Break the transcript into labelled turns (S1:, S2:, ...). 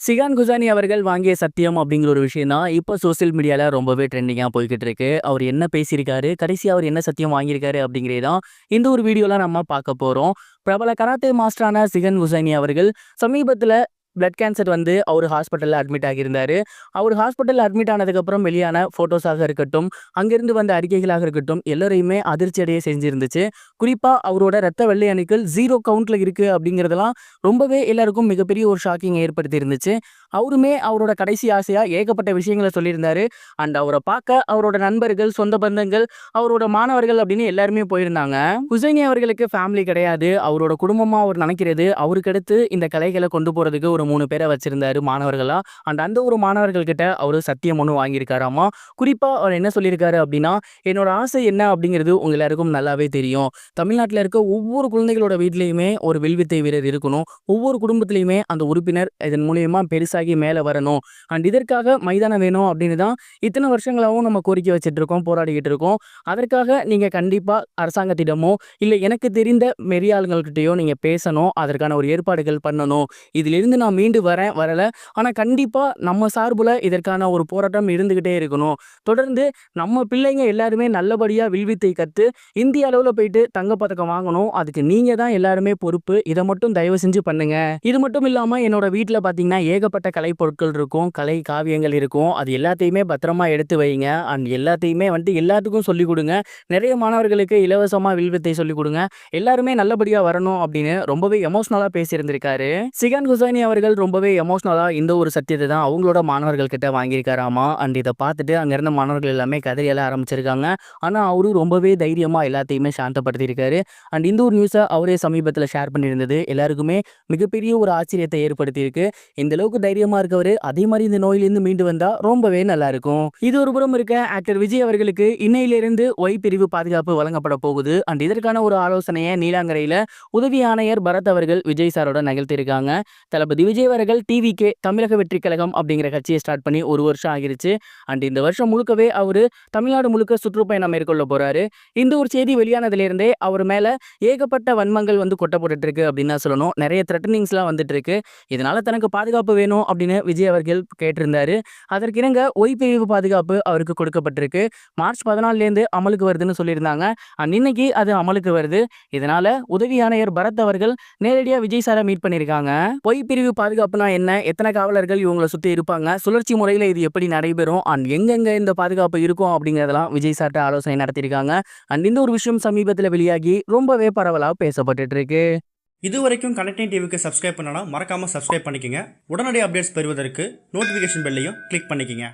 S1: சிகான் குசானி அவர்கள் வாங்கிய சத்தியம் அப்படிங்கிற ஒரு விஷயம் தான் இப்போ சோசியல் மீடியால ரொம்பவே ட்ரெண்டிங்கா போய்க்கிட்டு இருக்கு. அவர் என்ன பேசியிருக்காரு, கடைசியா அவர் என்ன சத்தியம் வாங்கியிருக்காரு அப்படிங்கிறத தான் இந்த ஒரு வீடியோல நம்ம பார்க்க போறோம். பிரபல கராத்தே மாஸ்டரான சிகன் குசானி அவர்கள் சமீபத்தில பிளட் கேன்சர் வந்து அவரு ஹாஸ்பிட்டல்ல அட்மிட் ஆகியிருந்தாரு. அவரு ஹாஸ்பிட்டல்ல அட்மிட் ஆனதுக்கப்புறம் வெளியான ஃபோட்டோஸாக இருக்கட்டும், அங்கிருந்து வந்த அறிக்கைகளாக இருக்கட்டும், எல்லோரையுமே அதிர்ச்சி அடைய செஞ்சிருந்துச்சு. குறிப்பா அவரோட ரத்த வெள்ளை அணுக்கள் 0 கவுண்ட்ல இருக்கு அப்படிங்கிறதெல்லாம் ரொம்பவே எல்லாருக்கும் மிகப்பெரிய ஒரு ஷாக்கிங் ஏற்படுத்தி இருந்துச்சு. அவருமே அவரோட கடைசி ஆசையா ஏகப்பட்ட விஷயங்கள சொல்லியிருந்தாரு. அண்ட் அவர பார்க்க அவரோட நண்பர்கள், சொந்த பந்தங்கள், அவரோட மாணவர்கள் அப்படின்னு எல்லாருமே போயிருந்தாங்க. ஹுசைனி அவர்களுக்கு ஃபேமிலி கிடையாது. அவரோட குடும்பமா அவர் நினைக்கிறது, அவருக்கு அடுத்து இந்த கலைகள கொண்டு போறதுக்கு ஒரு 3 பேர வச்சிருந்தாரு மாணவர்களா. அண்ட் அந்த ஒரு மாணவர்கள் கிட்ட அவரு சத்தியம் ஒண்ணு வாங்கியிருக்காராமா. குறிப்பா அவர் என்ன சொல்லியிருக்காரு அப்படின்னா, என்னோட ஆசை என்ன அப்படிங்கிறது உங்க எல்லாருக்கும் நல்லாவே தெரியும். தமிழ்நாட்டுல இருக்க ஒவ்வொரு குழந்தைகளோட வீட்லயுமே ஒரு வில்வித்தை வீரர் இருக்கணும். ஒவ்வொரு குடும்பத்திலயுமே அந்த உறுப்பினர் இதன் மூலியமா பெருசாகி மேல வரணும். அண்ட் இதற்காக மைதானம் வேணும் அப்படின்னு தான் இத்தனை வருஷங்களாவும் நம்ம கோரிக்கை வச்சுட்டு இருக்கோம், போராடிக்கிட்டு இருக்கோம். அதற்காக நீங்க கண்டிப்பா அரசாங்கத்திடமோ, இல்ல எனக்கு தெரிந்த மெரியாளுங்கள்கிட்டயோ நீங்க பேசணும். அதற்கான ஒரு ஏற்பாடுகள் பண்ணணும். இதிலிருந்து நான் மீண்டு வரேன், வரல. ஆனா கண்டிப்பா நம்ம சார்புல இதற்கான ஒரு போராட்டம் இருந்துகிட்டே இருக்கணும். தொடர்ந்து நம்ம பிள்ளைங்க எல்லாருமே நல்லபடியா வில்வித்தை கத்து இந்திய அளவுல போயிட்டு தங்கப்பதக்கம் வாங்கணும். அதுக்கு நீங்க தான் எல்லாருமே பொறுப்பு. இத மட்டும் தயவு செஞ்சு பண்ணுங்க. இது மட்டும் இல்லாம என்னோட வீட்ல பார்த்தீங்கன்னா ஏகப்பட்ட கலை பொருட்கள் இருக்கும், கலை காவியங்கள் இருக்கும். அது எல்லாத்தையுமே பத்திரமா எடுத்து வைங்க. அண்ட் எல்லாத்தையுமே வந்துட்டு எல்லாத்துக்கும் சொல்லிக் கொடுங்க. நிறைய மாணவர்களுக்கு இலவசமா வில்வித்தை சொல்லிக் கொடுங்க. எல்லாருமே நல்லபடியா வரணும் அப்படின்னு ரொம்பவே எமோஷனலா பேசியிருந்திருக்காரு. சிகான் குசானி அவர்கள் ரொம்பவே எமோஷனலா இந்த ஒரு சத்தியத்தை தான் அவங்களோட மாணவர்கள் கிட்ட வாங்கியிருக்காராமா. அண்ட் இதை பார்த்துட்டு அங்க இருந்த மாணவர்கள் எல்லாமே கதறியெழ ஆரம்பிச்சிருக்காங்க. ஆனா அவரு ரொம்பவே தைரியமா எல்லாத்தையுமே சாந்தப்படுத்தியிருக்காரு. அண்ட் இந்த ஒரு நியூஸை அவரே சமீபத்தில் ஷேர் பண்ணியிருந்தது எல்லாருக்குமே மிகப்பெரிய ஒரு ஆச்சரியத்தை ஏற்படுத்தியிருக்கு. இந்த அளவுக்கு தைரியமா இருக்கவரு அதே மாதிரி இந்த நோயிலிருந்து மீண்டு வந்தா ரொம்பவே நல்லா இருக்கும். இது ஒரு புறம் இருக்க, ஆக்டர் விஜய் அவர்களுக்கு இன்னையிலிருந்து ஒய் பிரிவு பாதுகாப்பு வழங்கப்பட போகுது. அண்ட் இதற்கான ஒரு ஆலோசனையை நீலாங்கரையில உதவி ஆணையர் பரத் அவர்கள் விஜய் சாரோட நிகழ்த்தியிருக்காங்க. தளபதி விஜய் அவர்கள் டிவிகே தமிழக வெற்றி கழகம் அப்படிங்கிற கட்சியை ஸ்டார்ட் பண்ணி ஒரு வருஷம் ஆகிருச்சு. அண்ட் இந்த வருஷம் முழுக்கவே அவரு தமிழ்நாடு முழுக்க சுற்றுப்பயணம் மேற்கொள்ள போறாரு. இந்த ஒரு செய்தி வெளியானதிலிருந்தே அவர் மேல ஏகப்பட்ட வன்மங்கள் வந்து கொட்டப்பட்டு இருக்கு அப்படின்னு தான் சொல்லணும். நிறைய த்ரெட்டனிங்ஸ்லாம் வந்துட்டு இருக்கு. இதனால தனக்கு பாதுகாப்பு வேணும் அப்படின்னு விஜய் அவர்கள் கேட்டிருந்தாரு. அதற்கிணங்க ஓய்பிரிவு பாதுகாப்பு அவருக்கு கொடுக்கப்பட்டிருக்கு. மார்ச் 14லேருந்து அமலுக்கு வருதுன்னு சொல்லியிருந்தாங்க. இன்னைக்கு அது அமலுக்கு வருது. இதனால உதவி ஆணையர் பரத் அவர்கள் நேரடியாக விஜய் சாரை மீட் பண்ணியிருக்காங்க. ஓய்பிரிவு பாதுகாப்புனா என்ன, எத்தனை காவலர்கள் இவங்களை சுற்றி இருப்பாங்க, சுழற்சி முறையில் இது எப்படி நடைபெறும், அண்ட் எங்கெங்க இந்த பாதுகாப்பு இருக்கும் அப்படிங்கிறதெல்லாம் விஜய் சார்ட்ட ஆலோசனை நடத்தியிருக்காங்க. அண்ட் இந்த ஒரு விஷயம் சமீபத்தில் வெளியாகி ரொம்பவே பரவலாக பேசப்பட்டு இருக்கு.
S2: இது வரைக்கும் கனெக்டிங் டிவிக்கு சப்ஸ்கிரைப் பண்ணனா மறக்காமல் சப்ஸ்கிரைப் பண்ணிக்கங்க. உடனடி அப்டேட்ஸ் பெறுவதற்கு நோட்டிஃபிகேஷன் பெல்லையும் கிளிக் பண்ணிக்கங்க.